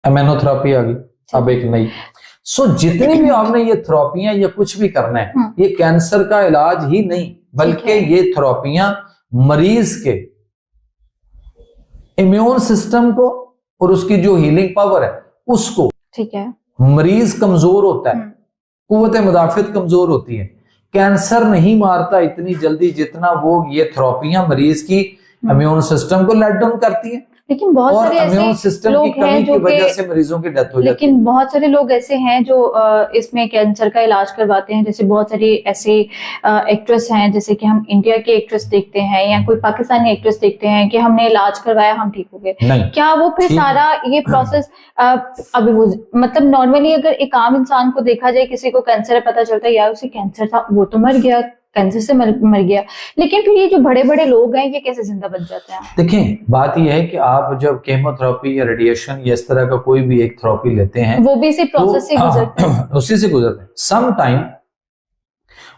एमेनोथेरेपी आ गई, अब एक नई। सो जितनी भी आपने ये थेरेपियां या कुछ भी करना है, ये कैंसर का इलाज ही नहीं, बल्कि ये थेरेपियां मरीज के इम्यून सिस्टम को और उसकी जो हीलिंग पावर है उसको, ठीक है, मरीज कमजोर होता है, कुव्वत मुदाफियत कमजोर होती है, कैंसर नहीं मारता इतनी जल्दी जितना वो ये थेरेपियां मरीज की इम्यून सिस्टम को लेट डाउन करती है। लेकिन बहुत सारे ऐसे लोग हैं जो वजह से मरीजों की डेथ हो जाती है। लेकिन बहुत सारे लोग ऐसे हैं जो इसमें कैंसर का इलाज करवाते हैं, जैसे बहुत सारी ऐसे एक्ट्रेस हैं, जैसे कि हम इंडिया के एक्ट्रेस देखते हैं या कोई पाकिस्तानी एक्ट्रेस देखते हैं कि हमने इलाज करवाया, हम ठीक हो गए। क्या वो फिर सारा ये प्रोसेस अभी वो मतलब नॉर्मली अगर एक आम इंसान को देखा जाए, किसी को कैंसर है, पता चलता है यार उसे कैंसर था, वो तो मर गया, कैंसर से मर गया, लेकिन फिर ये जो बड़े बड़े लोग हैं ये कैसे जिंदा बच जाते हैं? देखिए बात ये है कि आप जब केमोथेरेपी या रेडिएशन या इस तरह का कोई भी एक थेरेपी लेते हैं, वो भी इसी प्रोसेस से गुजरते हैं, उसी से गुजरते हैं। सम टाइम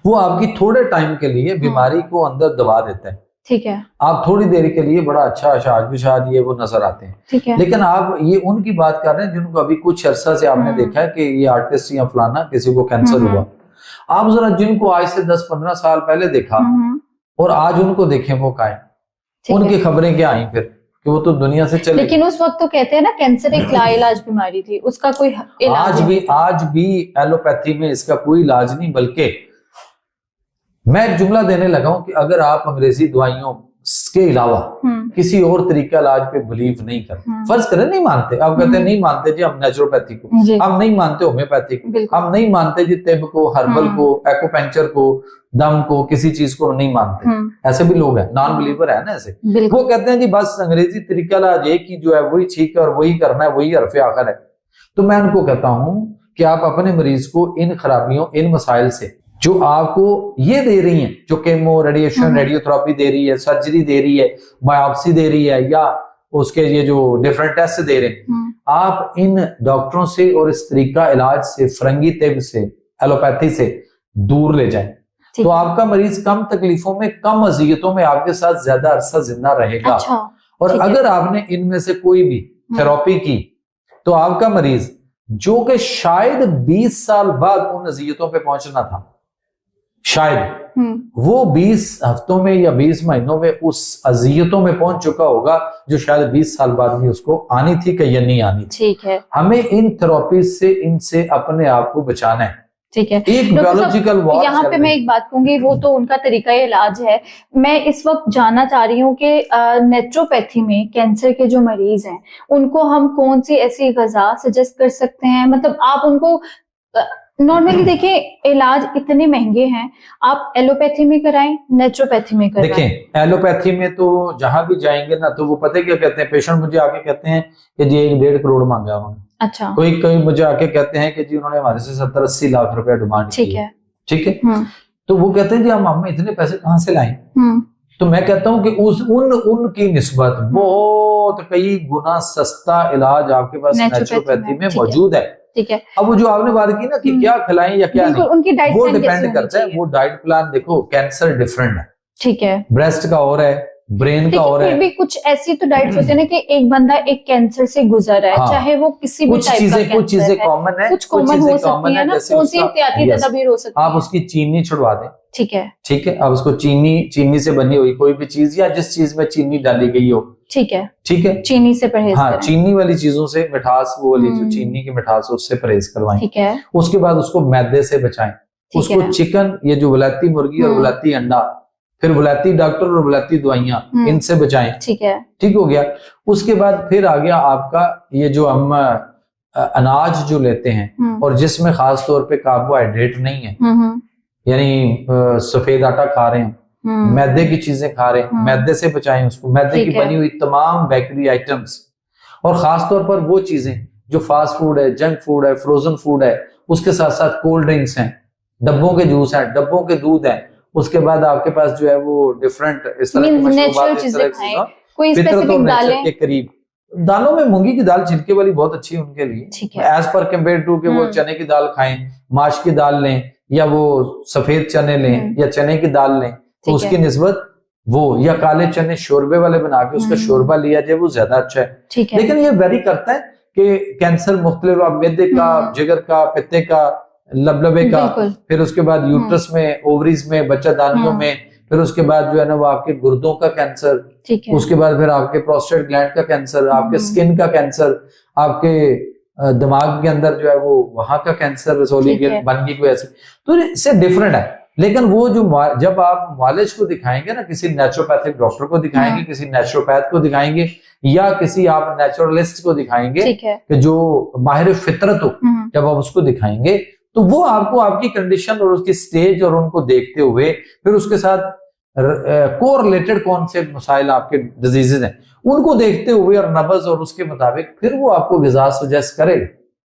वो आपकी थोड़े टाइम के लिए बीमारी को अंदर दबा देते हैं, ठीक है, आप थोड़ी देर के लिए बड़ा अच्छा शायद ये वो नजर आते हैं, ठीक है, लेकिन आप ये उनकी बात कर रहे हैं जिनको अभी कुछ अरसा से आपने देखा है कि ये आर्टिस्ट या फलाना किसी को कैंसर हुआ। आप जरा जिनको आज से 10-15 साल पहले देखा और आज उनको देखें वो क्या है, उनकी खबरें क्या आई फिर कि वो तो दुनिया से चले। लेकिन उस वक्त तो कहते हैं ना कैंसर एक लाइलाज बीमारी थी, उसका कोई इलाज आज भी एलोपैथी में इसका कोई इलाज नहीं, बल्कि मैं एक जुमला देने लगा हूं कि अगर आप अंग्रेजी दवाइयों के अलावा किसी और तरीका इलाज पे बिलीव नहीं करते, फर्ज करें नहीं मानते, आप कहते हैं नहीं मानते जी हम नेचुरोपैथी को, हम नहीं मानते होम्योपैथी को, हम नहीं मानते जी तिब को, हर्बल को, एक्यूपंक्चर को, दम को, किसी चीज को नहीं मानते। ऐसे भी लोग हैं, नॉन बिलीवर है ना ऐसे, वो कहते हैं जी बस अंग्रेजी तरीका इलाज एक ही जो है वही ठीक है और वही करना है, वही हरफ आखिर है। तो मैं उनको कहता हूं कि आप अपने मरीज को इन खराबियों, इन मसाइल से जो आपको ये दे रही हैं, जो केमो, रेडिएशन, रेडियोथेरेपी दे रही है, सर्जरी दे रही है, बायोप्सी दे रही है, या उसके ये जो डिफरेंट टेस्ट दे रहे हैं, आप इन डॉक्टरों से और इस तरीका इलाज से, फरंगी तिब से, एलोपैथी से दूर ले जाएं, तो आपका मरीज कम तकलीफों में, कम अजियतों में आपके साथ ज्यादा अरसा जिंदा रहेगा। और अगर आपने इनमें से कोई भी थेरेपी की तो आपका मरीज जो कि शायद 20 साल बाद उन अजियतों पे पहुंचना था, शायद वो 20 हफ्तों में या 20 महीनों में उस अजियतों में पहुंच चुका होगा जो शायद 20 साल बाद भी उसको आनी थी कि या नहीं आनी थी। ठीक है, हमें इन थेरेपी से, इनसे अपने आप को बचाना है। ठीक है, एक बायोलॉजिकल वॉर। यहाँ पे मैं एक बात कहूंगी, वो तो उनका तरीका इलाज है। मैं इस वक्त जानना चाह रही हूँ कि नेचुरोपैथी में कैंसर के जो मरीज हैं उनको हम कौन सी ऐसी गजा सजेस्ट कर सकते हैं? मतलब आप उनको नॉर्मली देखिए इलाज इतने महंगे हैं, आप एलोपैथी में कराएं, नेचुरोपैथी में कराएं। देखें एलोपैथी में तो जहां भी जाएंगे ना, तो वो पता क्या कहते हैं, पेशेंट मुझे आके कहते हैं कि जी 1-1.5 करोड़ मांगा उन्होंने। अच्छा। कोई मुझे आके कहते हैं कि जी उन्होंने हमारे से 70-80 लाख रुपया डिमांड की। ठीक है, तो वो कहते हैं जी हम इतने पैसे कहाँ से लाएं? तो मैं कहता हूं कि उनकी निस्बत बहुत कई गुना सस्ता इलाज आपके पास नेचुरोपैथी में मौजूद है। ठीक है, अब वो जो आपने बात की ना कि क्या खिलाएं या क्या नहीं, उनकी डाइट वो डिपेंड करता है। वो डाइट प्लान देखो, कैंसर डिफरेंट है, ठीक है, ब्रेस्ट का और है, ब्रेन का और है। फिर भी कुछ ऐसी तो डाइट्स होती है ना कि एक बंदा एक कैंसर से गुजर है, चाहे वो किसी भी टाइप का कैंसर है, कुछ चीजें कॉमन है, कुछ कॉमन हो सकती है ना, कौन सी एहतियाती तदबीर हो सकती है? आप उसकी चीनी छुड़वा दें। ठीक है, ठीक है, अब उसको चीनी से बनी हुई कोई भी चीज या जिस चीज में चीनी डाली गई हो, ठीक है, ठीक है, चीनी से परहेज हाँ, चीनी वाली चीजों से, मिठास वो वाली जो चीनी की मिठास है उससे परहेज करवाएं। ठीक है, उसके बाद उसको मैदे से बचाएं, उसको चिकन, ये जो वलायती मुर्गी और वलायती अंडा, फिर वलायती डॉक्टर और वलायती दवाइयां, इनसे बचाएं। ठीक है, ठीक हो गया। उसके बाद फिर आ गया आपका ये जो हम अनाज जो लेते हैं और जिसमें खास तौर पे कार्बोहाइड्रेट नहीं है, यानी सफेद आटा खा रहे हैं, मैदे की चीजें खा रहे हैं, मैदे से बचाएं उसको। मैदे की बनी हुई तमाम बेकरी आइटम्स और खास तौर पर वो चीजें जो फास्ट फूड है, जंक फूड है, फ्रोजन फूड है, उसके साथ साथ कोल्ड ड्रिंक्स हैं, डब्बों के जूस हैं, डब्बों के दूध हैं, उसके बाद आपके पास जो है वो डिफरेंट इस तरह की फितरत के करीब दालों में मूंगी की दाल छिलके वाली बहुत अच्छी है उनके लिए, एज पर कंपेयर टू के वो चने की दाल खाएं, माश की दाल लें, या वो सफेद चने लें या चने की दाल लें, तो उसकी निस्बत वो, या काले चने शोरबे वाले बना के उसका शोरबा लिया जाए, वो ज्यादा अच्छा है। ठीक है, लेकिन ये वेरी करता है कि कैंसर मुख्तलिफ मैदे का, जिगर का, पित्ते का, लबलबे का, बिल्कुल। फिर उसके बाद यूट्रस में, ओवरीज में, बच्चादानियों में, फिर उसके बाद जो है ना वो आपके गुर्दों का कैंसर, ठीक है। उसके बाद फिर आपके प्रोस्टेट ग्लैंड का कैंसर, आपके स्किन का कैंसर, आपके दिमाग के अंदर जो है वो वहां का कैंसर, रसोली ठीक है। के बन की कोई ऐसी, तो इससे डिफरेंट है। लेकिन वो जो जब आप मालिश को दिखाएंगे ना, किसी नेचुरोपैथिक डॉक्टर को दिखाएंगे, किसी नेचुरोपैथ को दिखाएंगे, या किसी आप नेचुरलिस्ट को दिखाएंगे ठीक है। कि जो माहिर फितरत हो, जब आप उसको दिखाएंगे तो वो आपको आपकी कंडीशन और उसकी स्टेज और उनको देखते हुए फिर उसके साथ कोरिलेटेड कौन से मसाइल आपके डिजीजेज हैं उनको देखते हुए और नब्ज और उसके मुताबिक फिर वो आपको ग़िज़ा सजेस्ट करेगा।